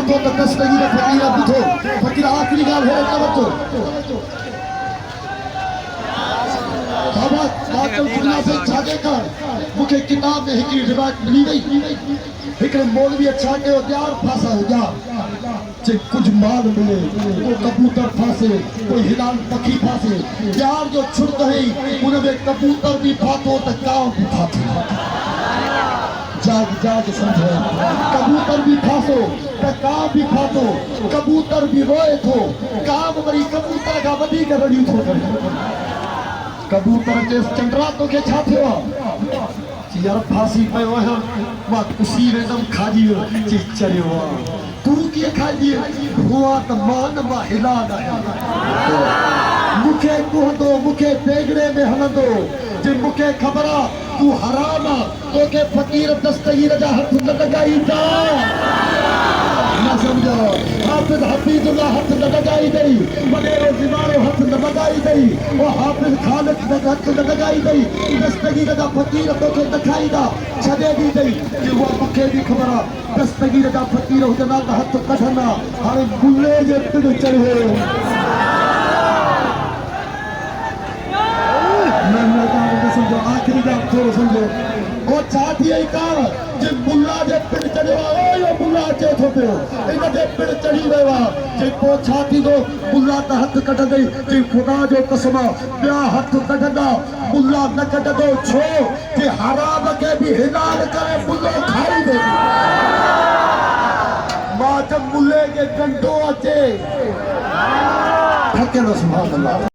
तो दस्तगी ने फकीर बुझो फकीर आखिरी गाल है तवज्जो बाबा कातल दुनिया से छागे कर मुखे किताब में हिकड़ी रिवायत मिली वई हिकड़े मौलवी अच्छा के यार फासा हो जा जे कुछ माल मिले वो कबूतर फासे कोई हिलाल पखी फासे यार जो छुट है उनमें कबूतर भी फातो त काव भी फातो जाग जाग समझो कबूतर भी फासो त काव भी फातो कबूतर भी रोए थो काव वरी कबूतर का वधी के रड़ी थो कबूतर के चंद्रा तो के छा थियो यार फांसी पे वह मां खुशी वेदम खाजी ची चरियो तू के खाजी हुआ त मान मा हिला दा मुखे कोहंदो मुखे बेगड़े में हलंदो जे मुखे खबरा तू हराम तो के फकीर दस्तगीर जा हाथ न लगाई जा ना समझो हाफिज हफीजुल्लाह हाथ न लगाई दई वडेरो दीवारो हाथ न लगाई दई वो हाफिज खालिद न हाथ न लगाई दई दस्तगीर जा फकीर तो के दिखाई दा छदे दी दई कि वो मुखे दी खबरा दस्तगीर जा फकीर हो जना हाथ कठना हाणे गुल्ले जे पिड़ चढ़े समझो आखिरी बात थोड़ो समझो वो चाहती है कार जे मुल्ला जे पिड़ चढ़ियो ओ यो मुल्ला चे थो पियो इन जे पिड़ चढ़ी वयो जे को छाती दो मुल्ला त हथ कट गई जे खुदा जो कसम ॿिया हथ कढंदा मुल्ला न कढंदो छो जे हराम के भी हिलाल करे मुल्लो खाई दे मां जब मुल्ले के डंडो अचे ठके सुभान अल्लाह।